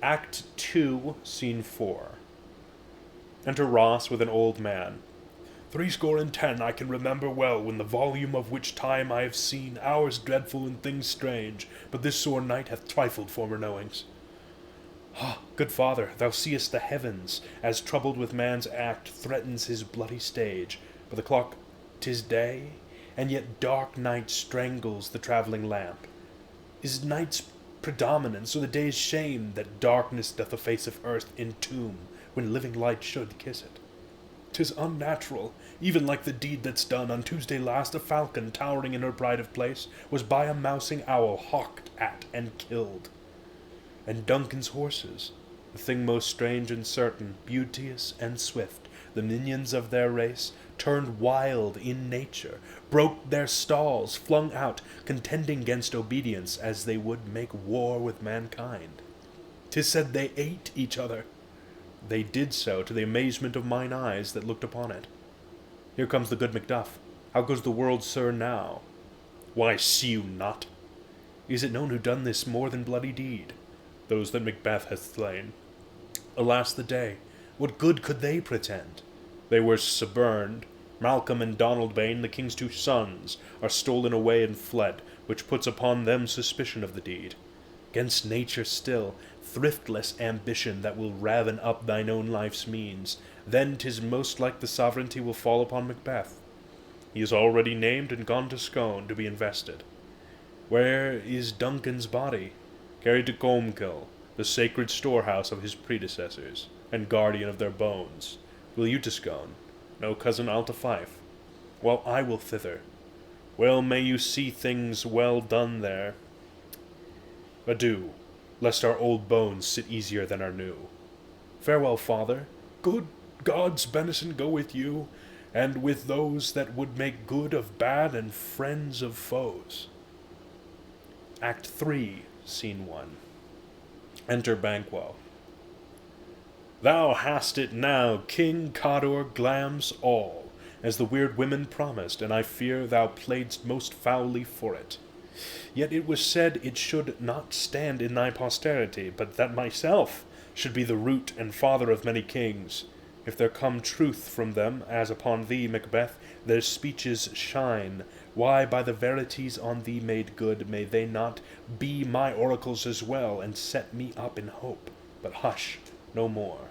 Act 2, Scene 4. Enter Ross with an old man. 70 I can remember well, when the volume of which time I have seen hours dreadful and things strange, but this sore night hath trifled former knowings. Ah, good father, thou seest the heavens, as troubled with man's act, threatens his bloody stage. But the clock, 'tis day, and yet dark night strangles the travelling lamp. Is night's predominance, or the day's shame, that darkness doth the face of earth entomb, when living light should kiss it? 'Tis unnatural, even like the deed that's done. On Tuesday last, a falcon, towering in her pride of place, was by a mousing owl hawked at and killed. And Duncan's horses, the thing most strange and certain, beauteous and swift, the minions of their race, turned wild in nature, broke their stalls, flung out, contending 'gainst obedience, as they would make war with mankind. 'Tis said they ate each other. They did so, to the amazement of mine eyes that looked upon it. Here comes the good Macduff. How goes the world, sir, now? Why, see you not? Is it known who done this more than bloody deed? Those that Macbeth hath slain. Alas the day! What good could they pretend? They were suborned. Malcolm and Donalbain, the king's 2 sons, are stolen away and fled, which puts upon them suspicion of the deed. 'Gainst nature still, thriftless ambition that will raven up thine own life's means, then 'tis most like the sovereignty will fall upon Macbeth. He is already named and gone to Scone to be invested. Where is Duncan's body? Carried to Colmkill, the sacred storehouse of his predecessors, and guardian of their bones. Will you to Scone? No, cousin, I'll to Fife. Well, I will thither. Well may you see things well done there. Adieu, lest our old bones sit easier than our new. Farewell, father. Good God's benison go with you, and with those that would make good of bad and friends of foes. Act 3, Scene 1. Enter Banquo. Thou hast it now, King Cawdor Glams all, as the weird women promised, and I fear thou playedst most foully for it. Yet it was said it should not stand in thy posterity, but that myself should be the root and father of many kings. If there come truth from them, as upon thee, Macbeth, their speeches shine, why, by the verities on thee made good, may they not be my oracles as well, and set me up in hope? But hush, no more.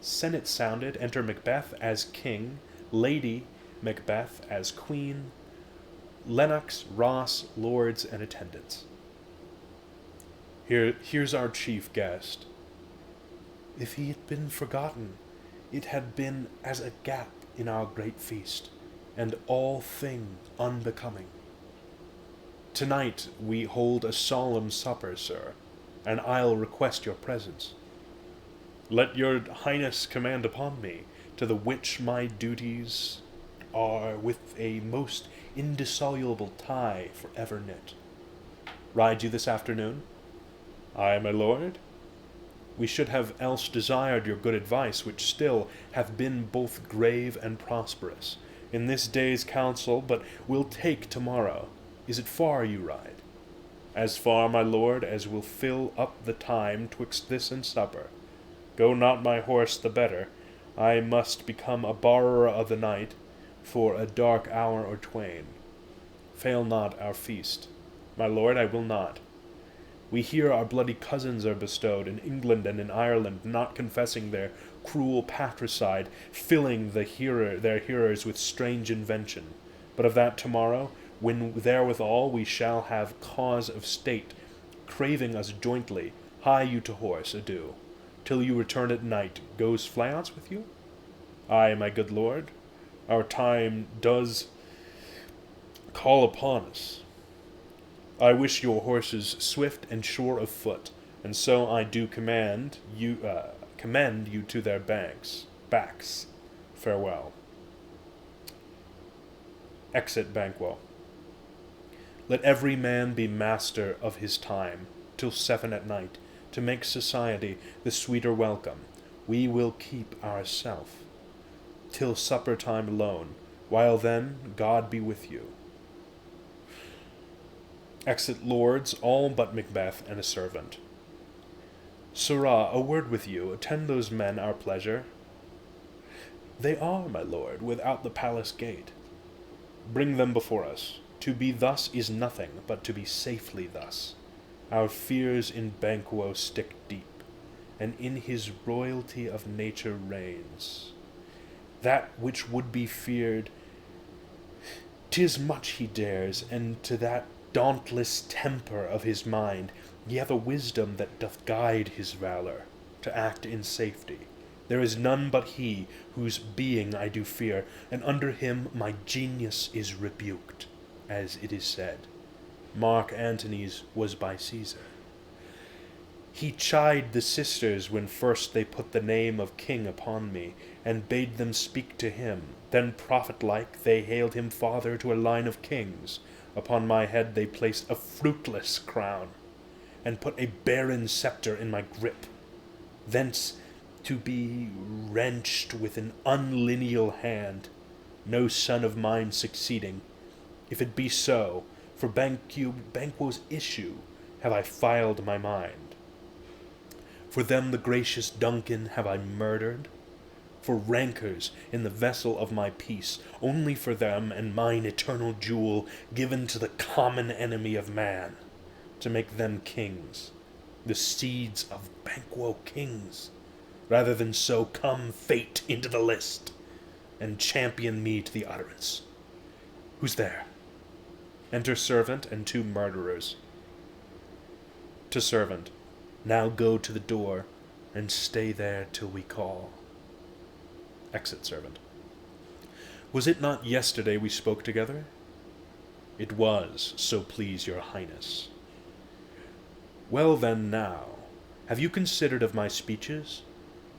Senate sounded. Enter Macbeth as king, Lady Macbeth as queen, Lennox, Ross, lords, and attendants. Here's our chief guest. If he had been forgotten, it had been as a gap in our great feast, and all thing unbecoming. Tonight we hold a solemn supper, sir, and I'll request your presence. Let your highness command upon me, to the which my duties are with a most indissoluble tie for ever knit. Ride you this afternoon? Aye, my lord. We should have else desired your good advice, which still hath been both grave and prosperous, in this day's council, but will take tomorrow. Is it far you ride? As far, my lord, as will fill up the time twixt this and supper. Go not my horse the better. I must become a borrower of the night, for a dark hour or twain. Fail not our feast. My lord, I will not. We hear our bloody cousins are bestowed in England and in Ireland, not confessing their cruel patricide, filling their hearers with strange invention. But of that tomorrow, when therewithal we shall have cause of state, craving us jointly, hie you to horse, adieu. Till you return at night, goes Fleance with you? Aye, my good lord. Our time does call upon us. I wish your horses swift and sure of foot, and so I do commend you to their backs. Farewell. Exit Banquo. Let every man be master of his time, till 7 at night, to make society the sweeter welcome. We will keep ourself till supper time alone. While then, God be with you. Exit lords, all but Macbeth and a servant. Sirrah, a word with you. Attend those men our pleasure. They are, my lord, without the palace gate. Bring them before us. To be thus is nothing, but to be safely thus. Our fears in Banquo stick deep, and in his royalty of nature reigns. That which would be feared, 'tis much he dares, and to that dauntless temper of his mind he hath a wisdom that doth guide his valor, to act in safety. There is none but he, whose being I do fear, and under him my genius is rebuked, as it is said. Mark Antony's was by Caesar. He chid the sisters when first they put the name of king upon me, and bade them speak to him. Then prophet-like they hailed him father to a line of kings. Upon my head they placed a fruitless crown, and put a barren scepter in my grip. Thence to be wrenched with an unlineal hand, no son of mine succeeding. If it be so, for Banquo's issue have I filed my mind. For them the gracious Duncan have I murdered, for rancors in the vessel of my peace, only for them and mine eternal jewel given to the common enemy of man, to make them kings, the seeds of Banquo kings. Rather than so come fate into the list, and champion me to the utterance. Who's there? Enter servant and 2 murderers. To servant, now go to the door, and stay there till we call. Exit servant. Was it not yesterday we spoke together? It was, so please your highness. Well then now, have you considered of my speeches?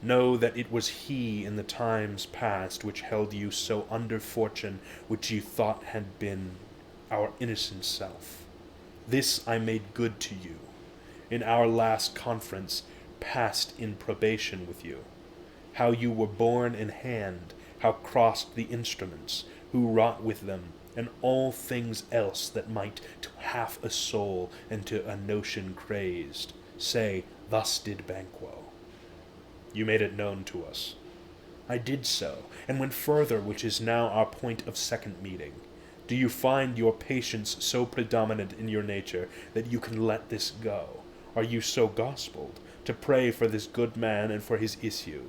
Know that it was he in the times past which held you so under fortune which you thought had been our innocent self. This I made good to you, in our last conference, passed in probation with you. How you were born in hand, how crossed the instruments, who wrought with them, and all things else that might to half a soul and to a notion crazed, say, thus did Banquo. You made it known to us. I did so, and went further, which is now our point of second meeting. Do you find your patience so predominant in your nature that you can let this go? Are you so gospelled to pray for this good man and for his issue,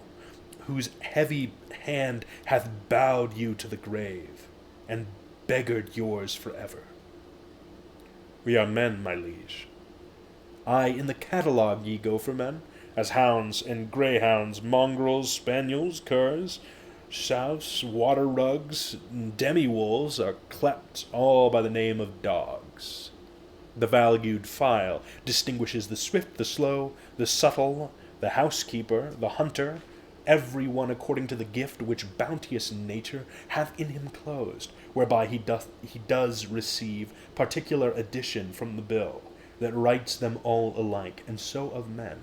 whose heavy hand hath bowed you to the grave, and beggared yours forever? We are men, my liege. Aye, in the catalogue ye go for men, as hounds and greyhounds, mongrels, spaniels, curs, souse, water rugs, demi-wolves are clept all by the name of dogs. The valued file distinguishes the swift, the slow, the subtle, the housekeeper, the hunter, every one according to the gift which bounteous nature hath in him closed, whereby he does receive particular addition from the bill, that writes them all alike, and so of men.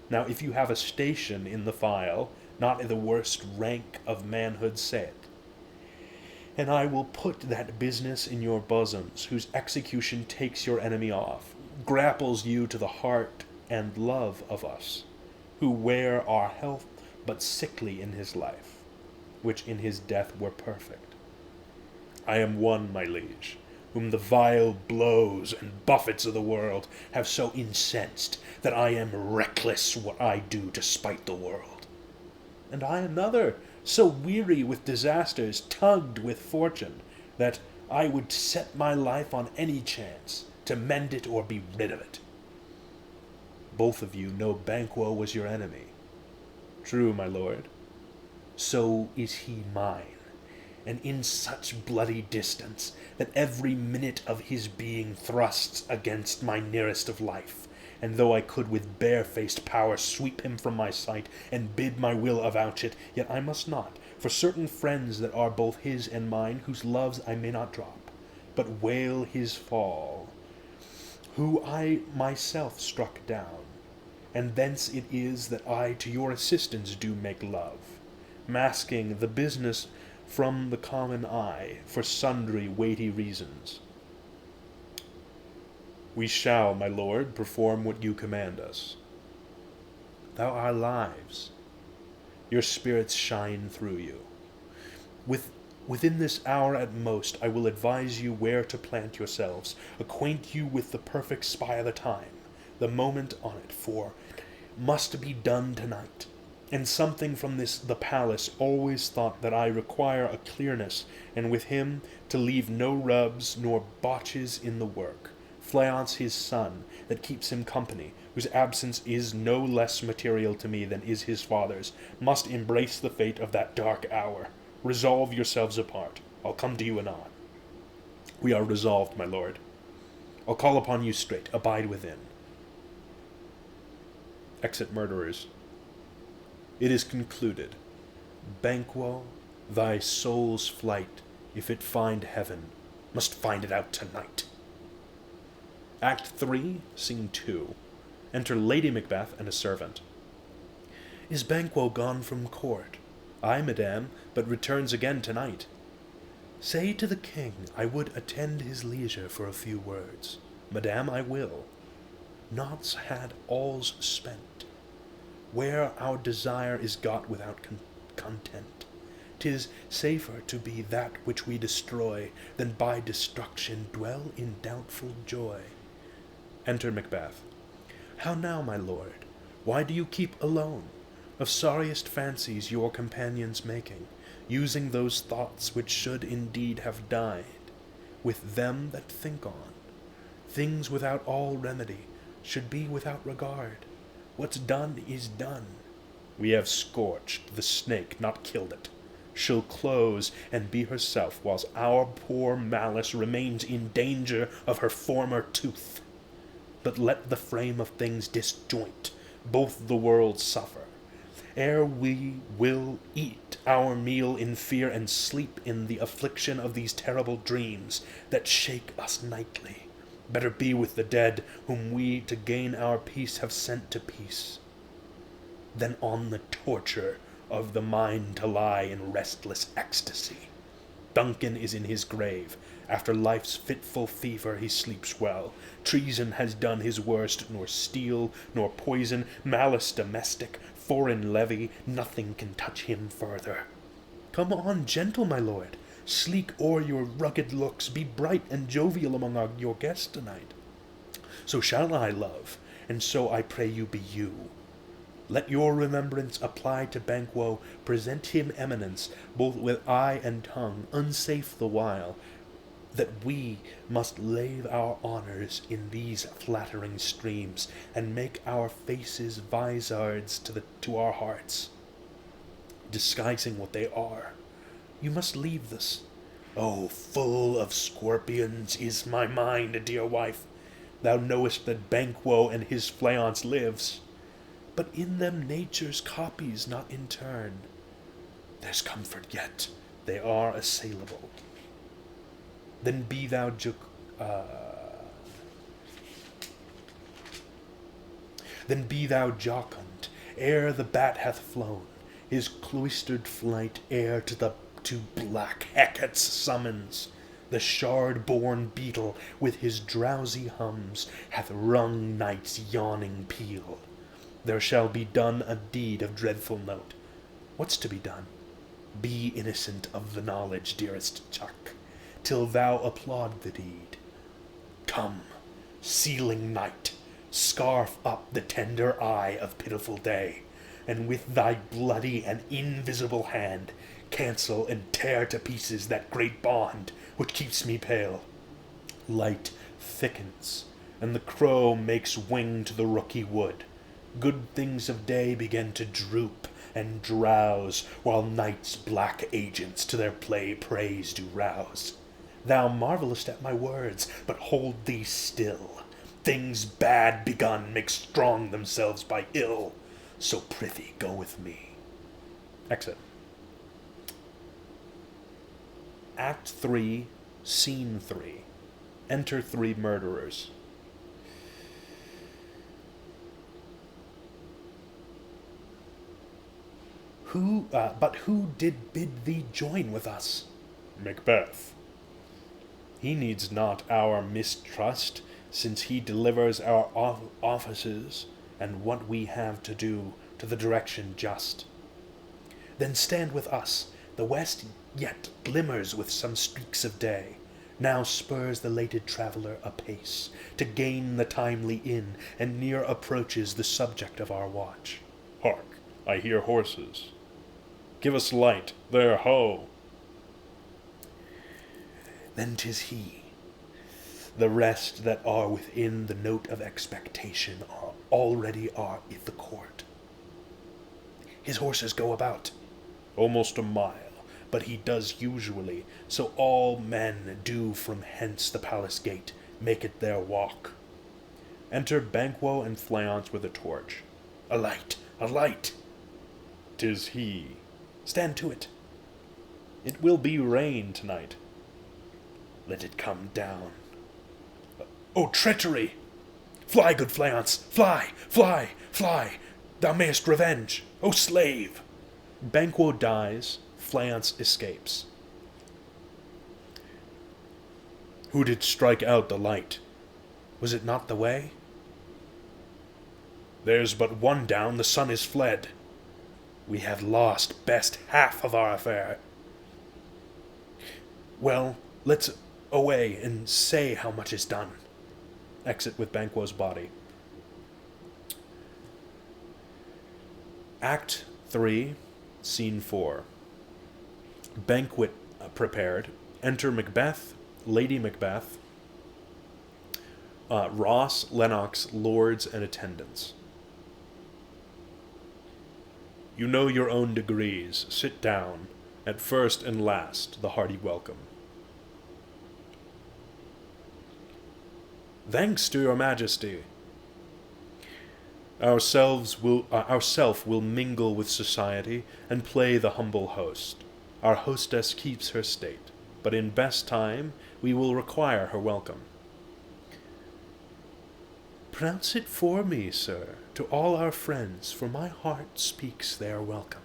Now if you have a station in the file, not in the worst rank of manhood, say it, and I will put that business in your bosoms, whose execution takes your enemy off, grapples you to the heart and love of us, who wear our health but sickly in his life, which in his death were perfect. I am one, my liege, whom the vile blows and buffets of the world have so incensed that I am reckless what I do to spite the world. And I another, so weary with disasters, tugged with fortune, that I would set my life on any chance, to mend it or be rid of it. Both of you know Banquo was your enemy. True, my lord. So is he mine, and in such bloody distance that every minute of his being thrusts against my nearest of life, and though I could with barefaced power sweep him from my sight, and bid my will avouch it, yet I must not, for certain friends that are both his and mine, whose loves I may not drop, but wail his fall, who I myself struck down, and thence it is that I to your assistance do make love, masking the business from the common eye, for sundry weighty reasons. We shall, my lord, perform what you command us. thou our lives. Your spirits shine through you. Within this hour at most, I will advise you where to plant yourselves, acquaint you with the perfect spy of the time, the moment on it, for must be done tonight. And something from the palace always thought that I require a clearness, and with him to leave no rubs nor botches in the work. Fleance his son, that keeps him company, whose absence is no less material to me than is his father's, must embrace the fate of that dark hour. Resolve yourselves apart. I'll come to you anon. We are resolved, my lord. I'll call upon you straight. Abide within. Exit murderers. It is concluded. Banquo, thy soul's flight, if it find heaven, must find it out tonight. Act 3, Scene 2. Enter Lady Macbeth and a servant. Is Banquo gone from court? Ay, madame, but returns again tonight. Say to the king I would attend his leisure for a few words. Madame, I will. Naught's had all's spent. Where our desire is got without content, 'tis safer to be that which we destroy than by destruction dwell in doubtful joy. Enter Macbeth. How now, my lord? Why do you keep alone? Of sorriest fancies your companions making, using those thoughts which should indeed have died, with them that think on. Things without all remedy should be without regard. What's done is done. We have scorched the snake, not killed it. She'll close and be herself, whilst our poor malice remains in danger of her former tooth. But let the frame of things disjoint, both the worlds suffer. Ere we will eat our meal in fear and sleep in the affliction of these terrible dreams that shake us nightly. Better be with the dead, whom we to gain our peace have sent to peace, than on the torture of the mind to lie in restless ecstasy. Duncan is in his grave. After life's fitful fever he sleeps well. Treason has done his worst, nor steel, nor poison, malice domestic, foreign levy, nothing can touch him further. Come on, gentle, my lord. Sleek o'er your rugged looks, be bright and jovial among your guests tonight. So shall I, love, and so I pray you be you. Let your remembrance apply to Banquo, present him eminence, both with eye and tongue, unsafe the while, that we must lave our honours in these flattering streams, and make our faces vizards to our hearts, disguising what they are. You must leave this. Oh, full of scorpions is my mind, dear wife. Thou knowest that Banquo and his Fleance lives, but in them nature's copies not in turn. There's comfort yet, they are assailable. Then be thou jocund, ere the bat hath flown, his cloistered flight ere to black Hecate's summons. The shard-born beetle with his drowsy hums hath rung night's yawning peal. There shall be done a deed of dreadful note. What's to be done? Be innocent of the knowledge, dearest Chuck, till thou applaud the deed. Come, sealing night, scarf up the tender eye of pitiful day, and with thy bloody and invisible hand cancel and tear to pieces that great bond which keeps me pale. Light thickens, and the crow makes wing to the rooky wood. Good things of day begin to droop and drowse, while night's black agents to their praise do rouse. Thou marvellest at my words, but hold thee still. Things bad begun make strong themselves by ill. So prithee go with me. Exit. Act 3, Scene 3. Enter 3 murderers. But who did bid thee join with us? Macbeth. He needs not our mistrust, since he delivers our offices and what we have to do to the direction just. Then stand with us. The west yet glimmers with some streaks of day. Now spurs the lated traveller apace, to gain the timely inn, and near approaches the subject of our watch. Hark, I hear horses. Give us light, there, ho! Then 'tis he. The rest that are within the note of expectation already are in the court. His horses go about Almost a mile. but he does usually, so all men do from hence the palace gate make it their walk. Enter Banquo and Fleance with a torch. A light, a light! 'Tis he. Stand to it. It will be rain tonight. Let it come down. Oh, treachery! Fly, good Fleance, fly, fly, fly! Thou mayest revenge, O slave! Banquo dies, Fleance escapes. Who did strike out the light? Was it not the way? There's but one down, the sun is fled. We have lost best half of our affair. Well, let's away and say how much is done. Exit with Banquo's body. Act 3, Scene 4. Banquet prepared. Enter Macbeth, Lady Macbeth, Ross, Lennox, lords, and attendants. You know your own degrees. Sit down. At first and last, the hearty welcome. Thanks to your majesty. Ourself will mingle with society and play the humble host. Our hostess keeps her state, but in best time we will require her welcome. Pronounce it for me, sir, to all our friends, for my heart speaks their welcome.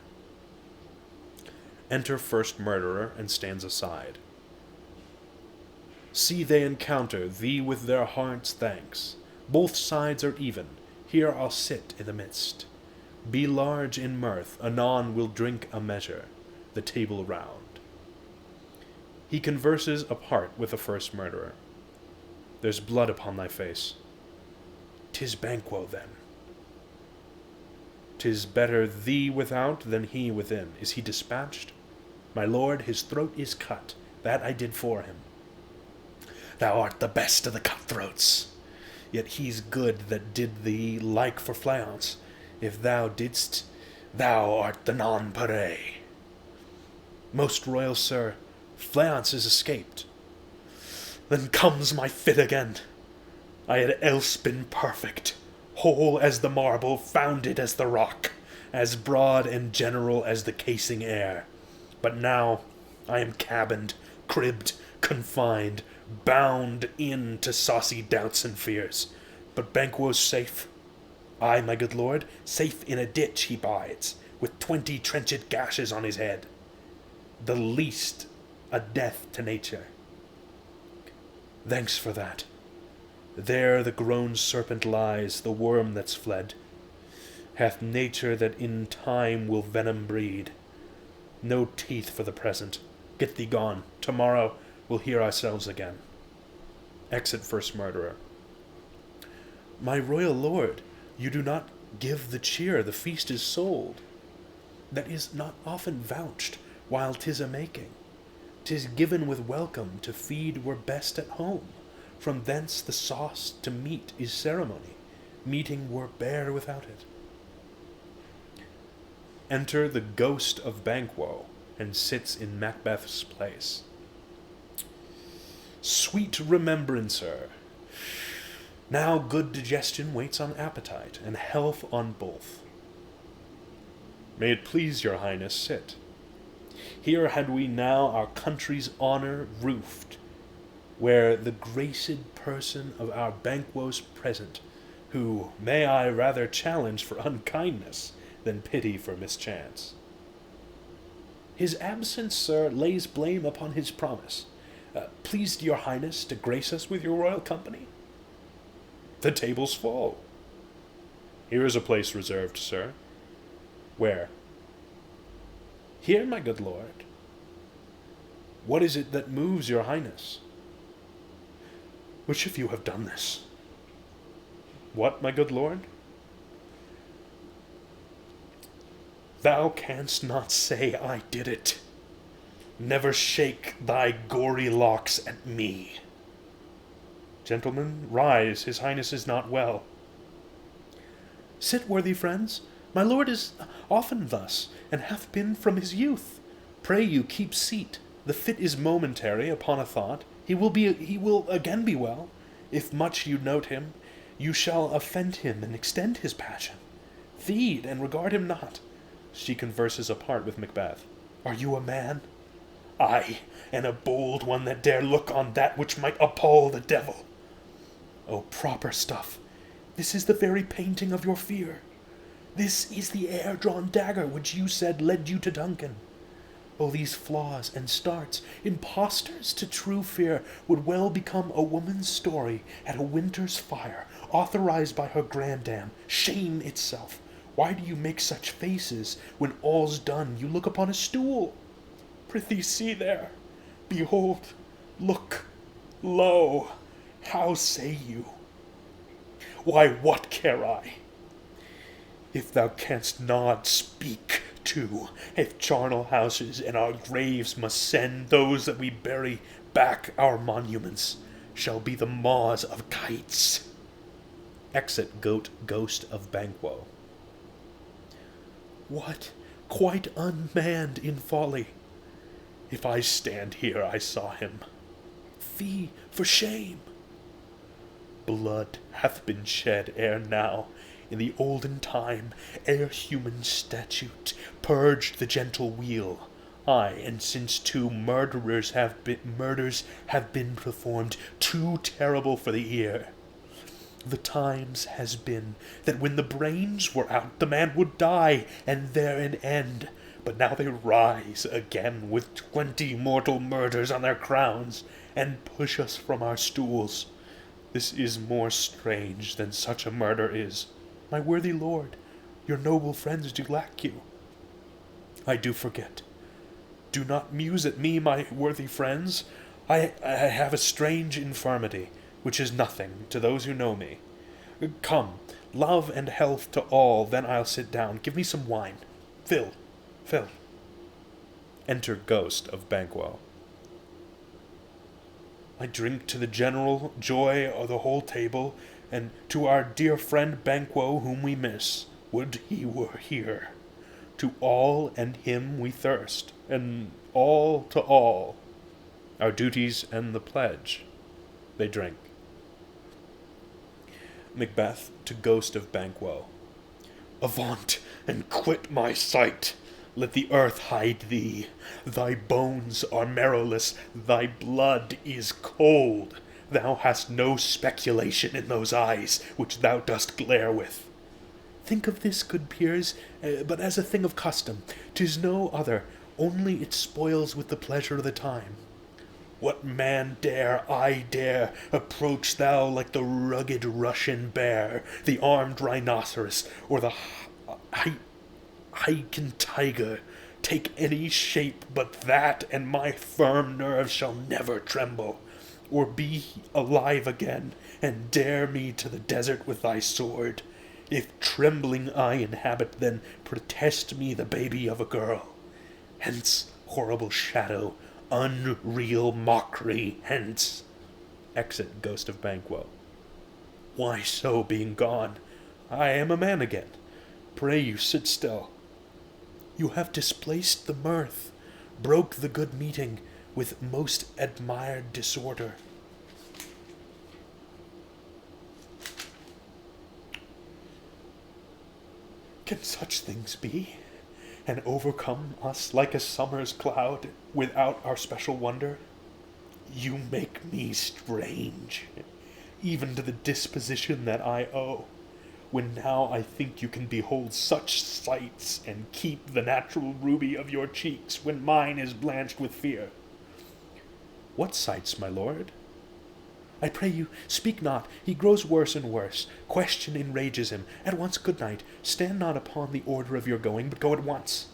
Enter first murderer and stands aside. See they encounter thee with their hearts' thanks. Both sides are even. Here I'll sit in the midst. Be large in mirth, anon we'll drink a measure, the table round. He converses apart with the first murderer. There's blood upon thy face. 'Tis Banquo, then. 'Tis better thee without than he within. Is he dispatched? My lord, his throat is cut. That I did for him. Thou art the best of the cutthroats. Yet he's good that did thee like for Fleance. If thou didst, thou art the nonpareil. Most royal sir, Fleance is escaped. Then comes my fit again. I had else been perfect, whole as the marble, founded as the rock, as broad and general as the casing air. But now I am cabined, cribbed, confined, bound in to saucy doubts and fears. But Banquo's safe. Ay, my good lord, safe in a ditch he bides, with 20 trenched gashes on his head. The least a death to nature. Thanks for that. There the grown serpent lies, the worm that's fled. Hath nature that in time will venom breed. No teeth for the present. Get thee gone. Tomorrow we'll hear ourselves again. Exit first murderer. My royal lord, you do not give the cheer, the feast is sold. That is not often vouched, while 'tis a-making. 'Tis given with welcome, to feed were best at home. From thence the sauce to meat is ceremony. Meeting were bare without it. Enter the ghost of Banquo, and sits in Macbeth's place. Sweet remembrancer, now good digestion waits on appetite, and health on both. May it please your highness, sit. Here had we now our country's honour roofed, where the graced person of our Banquo's present, who may I rather challenge for unkindness than pity for mischance. His absence, sir, lays blame upon his promise. Pleased your highness to grace us with your royal company? The table's full. Here is a place reserved, sir. Where? Here, my good lord. What is it that moves your highness? Which of you have done this? What, my good lord? Thou canst not say I did it. Never shake thy gory locks at me. Gentlemen, rise. His highness is not well. Sit, worthy friends. My lord is often thus, and hath been from his youth. Pray you keep seat. The fit is momentary, upon a thought. He will again be well. If much you note him, you shall offend him and extend his passion. Feed and regard him not. She converses apart with Macbeth. Are you a man? Ay, and a bold one that dare look on that which might appall the devil. O proper stuff, this is the very painting of your fear. This is the air-drawn dagger which you said led you to Duncan. Oh, these flaws and starts, impostors to true fear, would well become a woman's story at a winter's fire, authorized by her grandam, shame itself. Why do you make such faces when all's done? You look upon a stool. Prithee, see there. Behold, look, lo, how say you? Why, what care I? If thou canst nod, speak too. If charnel houses and our graves must send those that we bury back, our monuments shall be the maws of kites. Exit Ghost of Banquo. What, quite unmanned in folly? If I stand here, I saw him. Fie, for shame! Blood hath been shed ere now, in the olden time, ere human statute purged the gentle wheel. Ay, and since too murders have been performed, too terrible for the ear. The times has been that when the brains were out, the man would die, and there an end. But now they rise again with 20 mortal murders on their crowns, and push us from our stools. This is more strange than such a murder is. My worthy lord, your noble friends do lack you. I do forget. Do not muse at me, my worthy friends. I have a strange infirmity, which is nothing to those who know me. Come, love and health to all, then I'll sit down. Give me some wine. Fill. Enter Ghost of Banquo. I drink to the general joy of the whole table, and to our dear friend Banquo, whom we miss. Would he were here. To all and him we thirst, and all to all. Our duties and the pledge. They drink. Macbeth to Ghost of Banquo. Avaunt, and quit my sight. Let the earth hide thee. Thy bones are marrowless, thy blood is cold. Thou hast no speculation in those eyes which thou dost glare with. Think of this, good peers, but as a thing of custom. 'Tis no other, only it spoils with the pleasure of the time. What man dare, I dare, approach thou like the rugged Russian bear, the armed rhinoceros, or the Hiken tiger. Take any shape but that, and my firm nerves shall never tremble, or be alive again, and dare me to the desert with thy sword. If trembling I inhabit, then protest me the baby of a girl. Hence, horrible shadow, unreal mockery, hence. Exit Ghost of Banquo. Why so, being gone? I am a man again. Pray you sit still. You have displaced the mirth, broke the good meeting with most admired disorder. Can such things be, and overcome us like a summer's cloud without our special wonder? You make me strange, even to the disposition that I owe, when now I think you can behold such sights and keep the natural ruby of your cheeks when mine is blanched with fear. What sights, my lord? I pray you, speak not. He grows worse and worse. Question enrages him. At once, good night. Stand not upon the order of your going, but go at once.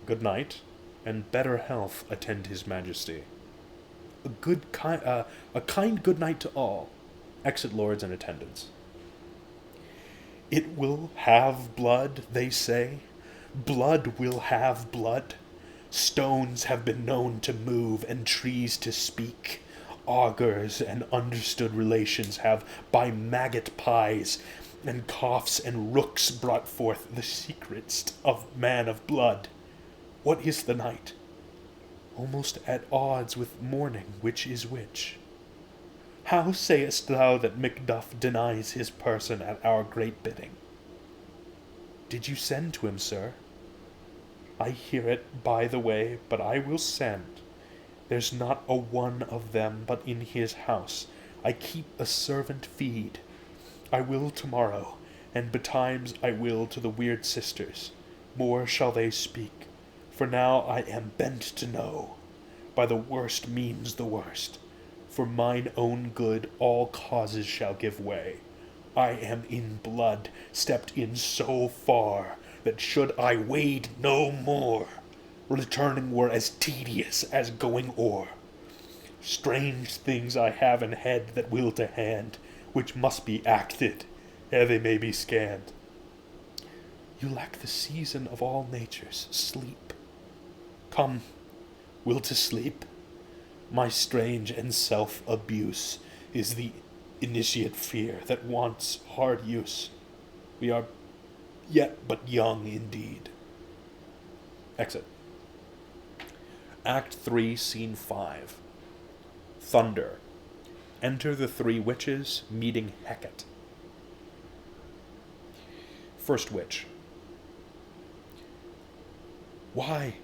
Good night, and better health attend his majesty. A kind good night to all. Exit lords and attendants. It will have blood, they say. Blood will have blood. Stones have been known to move and trees to speak. Augurs and understood relations have by maggot pies and coughs and rooks brought forth the secrets of man of blood. What is the night? Almost at odds with morning, which is which. How sayest thou that Macduff denies his person at our great bidding? Did you send to him, sir? I hear it by the way, but I will send. There's not a one of them but in his house. I keep a servant feed. I will tomorrow, and betimes I will to the weird sisters. More shall they speak, for now I am bent to know. By the worst means the worst. For mine own good all causes shall give way. I am in blood, stepped in so far, that should I wade no more, returning were as tedious as going o'er. Strange things I have in head that will to hand, which must be acted, ere they may be scanned. You lack the season of all natures, sleep. Come, will to sleep? My strange and self-abuse is the initiate fear that wants hard use. We are yet but young indeed. Exit. Act 3, Scene 5. Thunder. Enter the three witches, meeting Hecate. First witch. Why,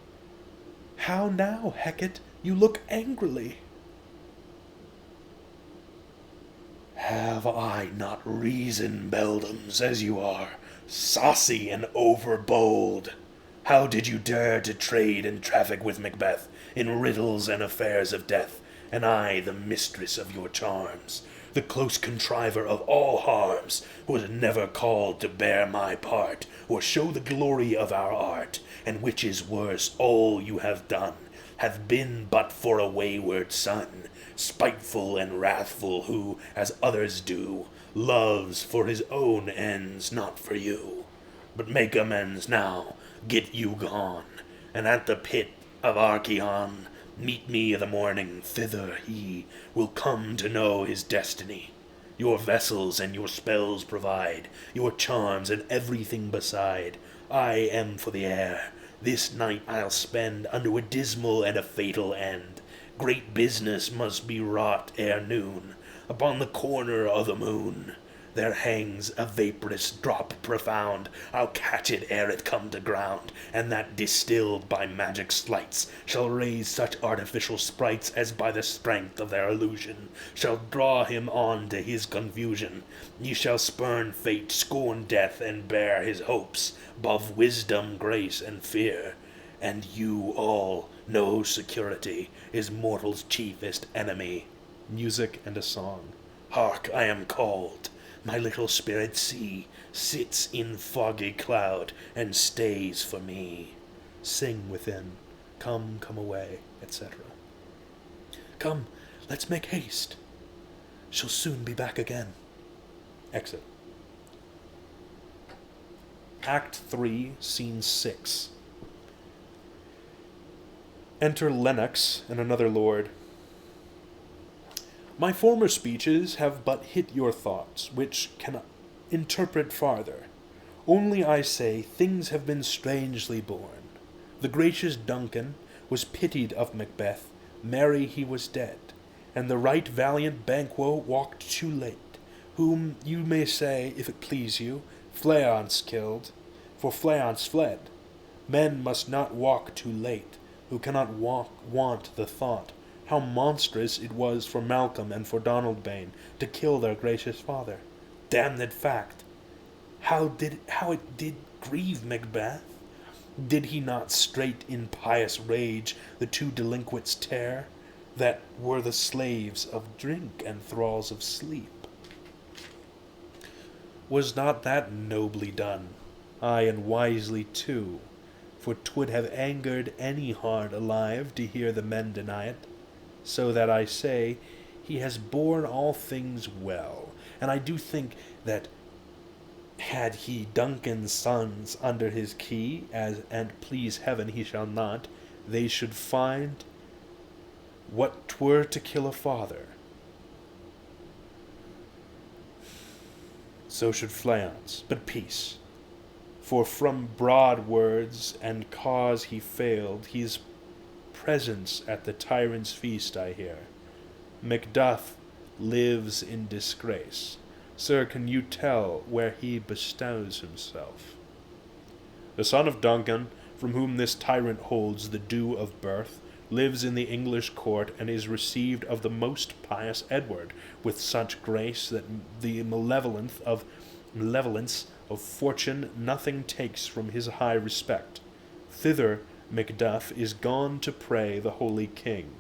how now, Hecate? You look angrily. Have I not reason, beldams, as you are, saucy and overbold? How did you dare to trade and traffic with Macbeth in riddles and affairs of death, and I the mistress of your charms, the close contriver of all harms, was never called to bear my part, or show the glory of our art, and which is worse, all you have done hath been but for a wayward son, spiteful and wrathful, who, as others do, loves for his own ends, not for you. But make amends now, get you gone, and at the pit of Archeon meet me i' the morning. Thither he will come to know his destiny. Your vessels and your spells provide, your charms and everything beside. I am for the air. This night I'll spend unto a dismal and a fatal end. Great business must be wrought ere noon. Upon the corner of the moon there hangs a vaporous drop profound. I'll catch it ere it come to ground, and that distilled by magic sleights shall raise such artificial sprites as by the strength of their illusion shall draw him on to his confusion. Ye shall spurn fate, scorn death, and bear his hopes 'bove wisdom, grace, and fear. And you all know security is mortal's chiefest enemy. Music and a song. Hark, I am called. My little spirit see sits in foggy cloud and stays for me. Sing within. Come, come away, etc. Come, let's make haste. She'll soon be back again. Exit. Act 3, Scene 6. Enter Lennox and another lord. My former speeches have but hit your thoughts, which cannot interpret farther. Only I say things have been strangely born. The gracious Duncan was pitied of Macbeth, merry he was dead, and the right valiant Banquo walked too late, whom you may say, if it please you, Fleance killed, for Fleance fled. Men must not walk too late, who cannot want the thought how monstrous it was for Malcolm and for Donalbain to kill their gracious father. Damned fact! How it did grieve Macbeth? Did he not straight in pious rage the two delinquents tear? that were the slaves of drink and thralls of sleep. Was not that nobly done? Aye, and wisely too, for 'twould have angered any heart alive to hear the men deny it. So that I say, he has borne all things well, and I do think that had he Duncan's sons under his key, as and please heaven he shall not, they should find what 'twere to kill a father. So should Fleance, but peace. For from broad words and cause he failed, his presence at the tyrant's feast I hear. Macduff lives in disgrace. Sir, can you tell where he bestows himself? The son of Duncan, from whom this tyrant holds the due of birth, lives in the English court, and is received of the most pious Edward with such grace that the malevolence of fortune nothing takes from his high respect. Thither Macduff is gone to pray the holy king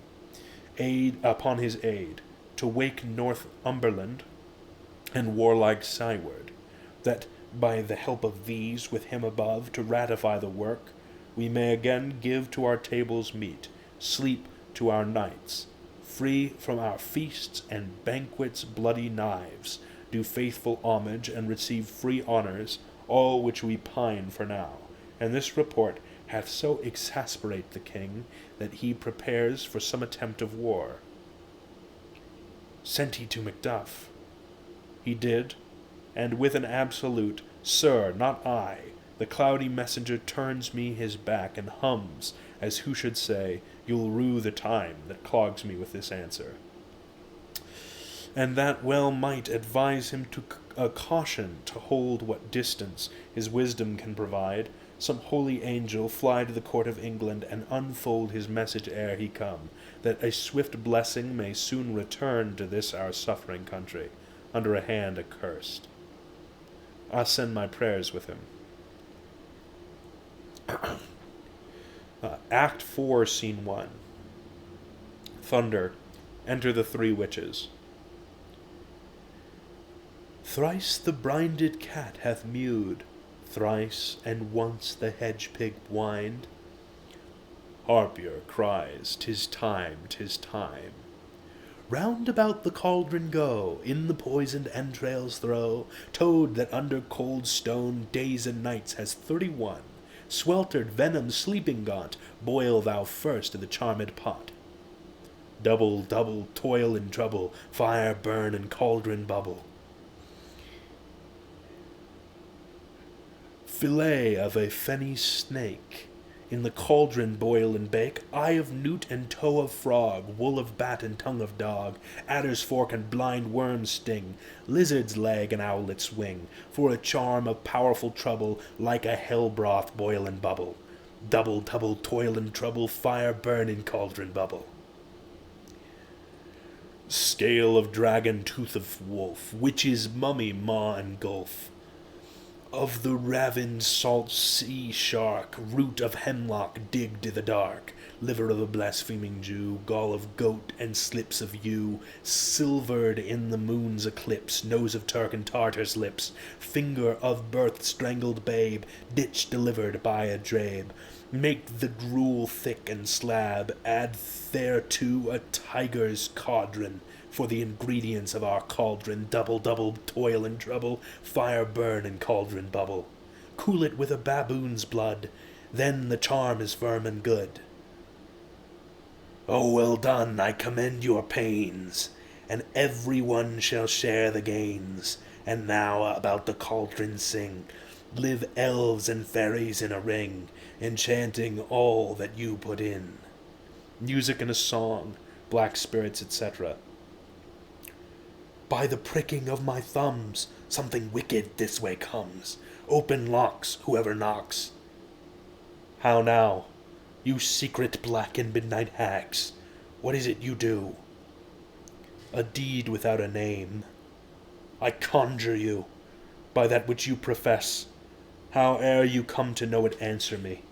upon his aid, to wake Northumberland and warlike Cyward, that by the help of these with him above to ratify the work, we may again give to our tables meat, sleep to our nights, free from our feasts and banquets bloody knives, do faithful homage and receive free honours, all which we pine for now. And this report hath so exasperate the king that he prepares for some attempt of war. Sent he to Macduff? He did, and with an absolute, Sir, not I, the cloudy messenger turns me his back and hums, as who should say, You'll rue the time that clogs me with this answer. And that well might advise him to a caution to hold what distance his wisdom can provide. Some holy angel fly to the court of England and unfold his message ere he come, that a swift blessing may soon return to this our suffering country, under a hand accursed. I'll send my prayers with him. Act 4, Scene 1. Thunder. Enter the three witches. Thrice the brinded cat hath mewed, thrice and once the hedge-pig whined. Harpier cries, 'tis time, 'tis time. Round about the cauldron go, in the poisoned entrails throw. Toad that under cold stone days and nights has 31. Sweltered venom sleeping gaunt, boil thou first in the charmed pot. Double, double, toil and trouble, fire burn and cauldron bubble. Fillet of a fenny snake, in the cauldron boil and bake. Eye of newt and toe of frog, wool of bat and tongue of dog. Adder's fork and blind worm's sting, lizard's leg and owlet's wing. For a charm of powerful trouble, like a hell broth boil and bubble. Double, double, toil and trouble, fire burn in cauldron bubble. Scale of dragon, tooth of wolf, witch's mummy, maw and gulf. Of the ravined salt sea shark, root of hemlock digged i' the dark, liver of a blaspheming Jew, gall of goat and slips of yew, silvered in the moon's eclipse, nose of Turk and Tartar's lips, finger of birth strangled babe, ditch delivered by a drabe. Make the gruel thick and slab, add thereto a tiger's cauldron, for the ingredients of our cauldron, double, double, toil and trouble, fire burn and cauldron bubble. Cool it with a baboon's blood, then the charm is firm and good. Oh, well done, I commend your pains, and every one shall share the gains. And now about the cauldron sing, live elves and fairies in a ring, enchanting all that you put in. Music and a song, black spirits, etc. By the pricking of my thumbs, something wicked this way comes. Open locks, whoever knocks. How now, you secret black and midnight hags, what is it you do? A deed without a name. I conjure you, by that which you profess, howe'er you come to know it, answer me.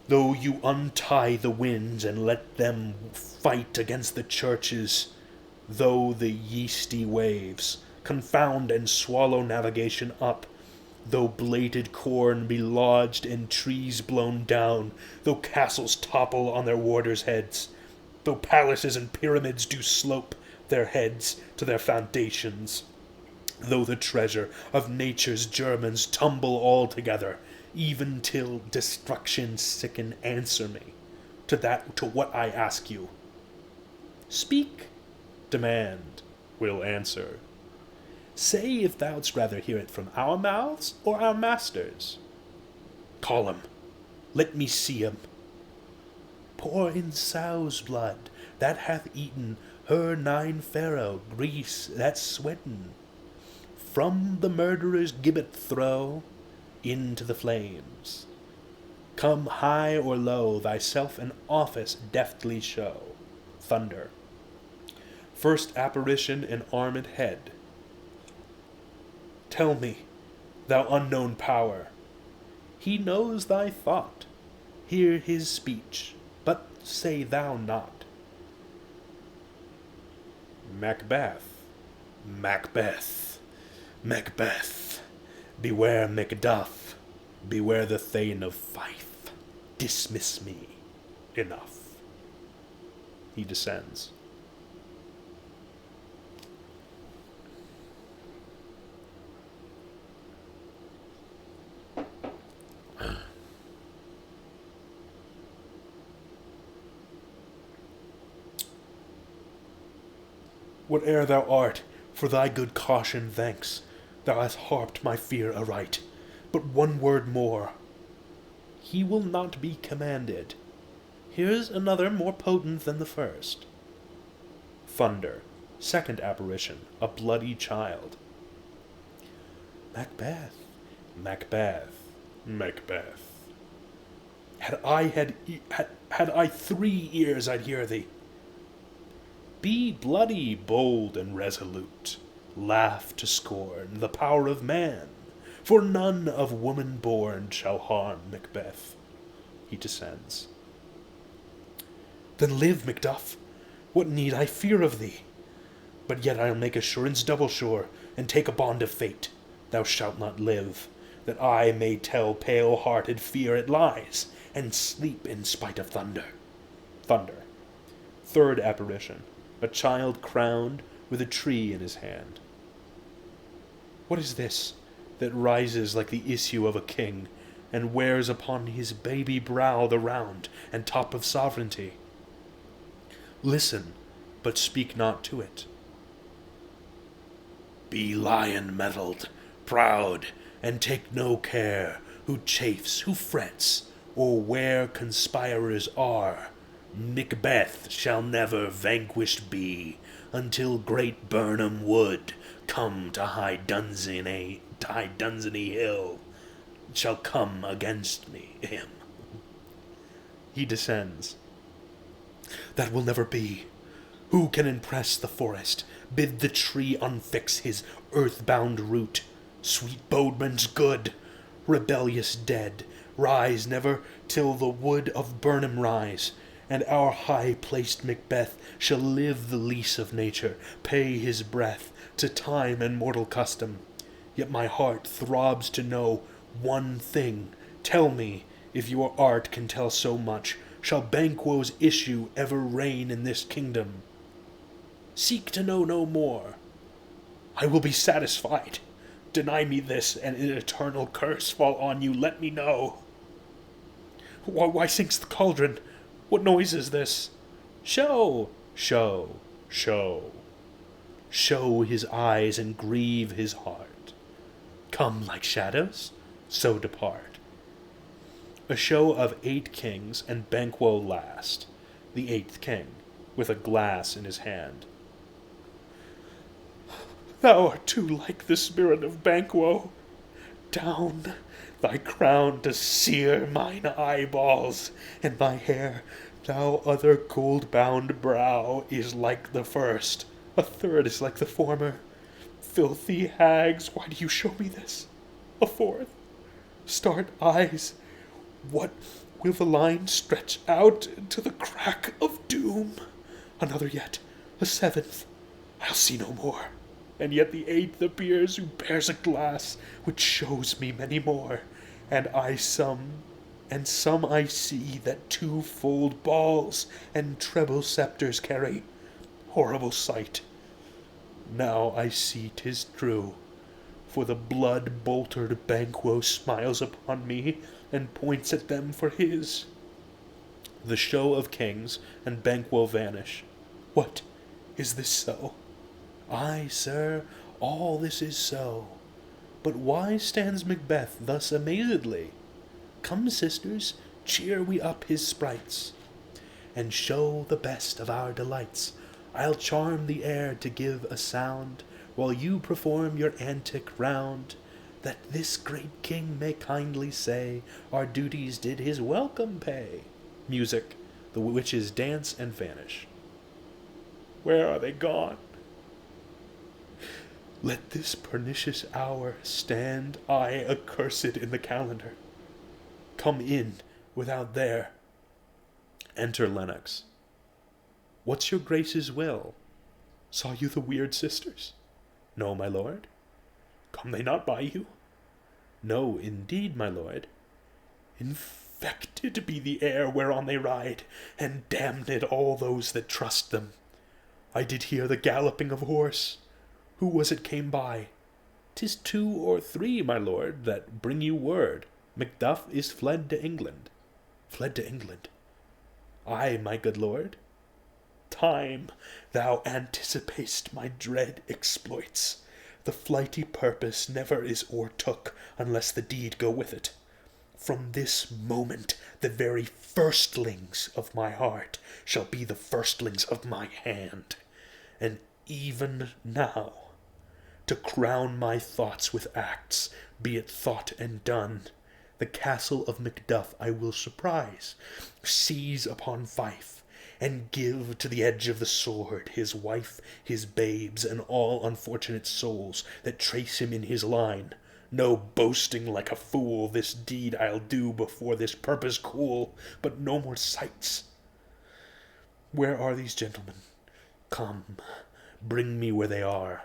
Though you untie the winds and let them fight against the churches, though the yeasty waves confound and swallow navigation up, though bladed corn be lodged and trees blown down, though castles topple on their warders' heads, though palaces and pyramids do slope their heads to their foundations, though the treasure of nature's Germans tumble all together, even till destruction sicken, answer me to what I ask you. Speak, demand, will answer. Say if thou'dst rather hear it from our mouths or our masters. Call him. Let me see him. Pour in sow's blood that hath eaten her 9 Pharaoh, Greece that's sweatin'. From the murderer's gibbet throw into the flames. Come high or low, thyself an office deftly show. Thunder. First apparition an armed head. Tell me, thou unknown power, he knows thy thought. Hear his speech, but say thou not. Macbeth, Macbeth, Macbeth, beware Macduff, beware the Thane of Fife. Dismiss me. Enough. He descends. Whate'er thou art, for thy good caution thanks. Thou hast harped my fear aright. But one word more. He will not be commanded. Here's another more potent than the first. Thunder. Second apparition. A bloody child. Macbeth. Macbeth. Macbeth. Had I 3 ears, I'd hear thee. Be bloody, bold, and resolute. Laugh to scorn the power of man, for none of woman born shall harm Macbeth. He descends. Then live, Macduff. What need I fear of thee? But yet I'll make assurance double sure, and take a bond of fate. Thou shalt not live, that I may tell pale-hearted fear it lies, and sleep in spite of thunder. Thunder. Third apparition. A child crowned with a tree in his hand. What is this that rises like the issue of a king, and wears upon his baby brow the round and top of sovereignty? Listen, but speak not to it. Be lion-mettled, proud, and take no care who chafes, who frets, or where conspirers are. Macbeth shall never vanquished be, until great Birnam Wood come to high Dunsany Hill, shall come against him. He descends. That will never be. Who can impress the forest, bid the tree unfix his earth-bound root? Sweet Bodman's good, rebellious dead, rise never till the wood of Birnam rise, and our high-placed Macbeth shall live the lease of nature, pay his breath to time and mortal custom. Yet my heart throbs to know one thing. Tell me, if your art can tell so much, shall Banquo's issue ever reign in this kingdom? Seek to know no more. I will be satisfied. Deny me this, and an eternal curse fall on you. Let me know. Why sinks the cauldron? What noise is this? Show, show, show. Show his eyes and grieve his heart. Come like shadows, so depart. A show of 8 kings, and Banquo last, the 8th king, with a glass in his hand. Thou art too like the spirit of Banquo. Down thy crown to sear mine eyeballs, and thy hair, thou other gold-bound brow, is like the first, a third is like the former. Filthy hags, why do you show me this? A fourth, start eyes, what Will the line stretch out to the crack of doom? Another yet, a seventh, I'll see no more. And yet the eighth appears, who bears a glass which shows me many more. And some I see that twofold balls and treble sceptres carry. Horrible sight! Now I see 'tis true, for the blood-boltered Banquo smiles upon me and points at them for his. The show of kings and Banquo vanish. What, is this so? Aye, sir, all this is so. But why stands Macbeth thus amazedly? Come, sisters, cheer we up his sprites, and show the best of our delights. I'll charm the air to give a sound, while you perform your antic round, that this great king may kindly say, our duties did his welcome pay. Music, the witches dance and vanish. Where are they gone? Let this pernicious hour stand aye accursed in the calendar. Come in, without there. Enter Lennox. What's your grace's will? Saw you the weird sisters? No, my lord. Come they not by you? No, indeed, my lord. Infected be the air whereon they ride, and damned all those that trust them. I did hear the galloping of horse. Who was it came by? 'Tis 2 or 3, my lord, that bring you word. Macduff is fled to England. Fled to England? Aye, my good lord. Time, thou anticipast my dread exploits. The flighty purpose never is o'ertook unless the deed go with it. From this moment the very firstlings of my heart shall be the firstlings of my hand. And even now, to crown my thoughts with acts, be it thought and done, the castle of Macduff I will surprise, seize upon Fife, and give to the edge of the sword his wife, his babes, and all unfortunate souls that trace him in his line. No boasting like a fool, this deed I'll do before this purpose cool, but no more sights. Where are these gentlemen? Come, bring me where they are.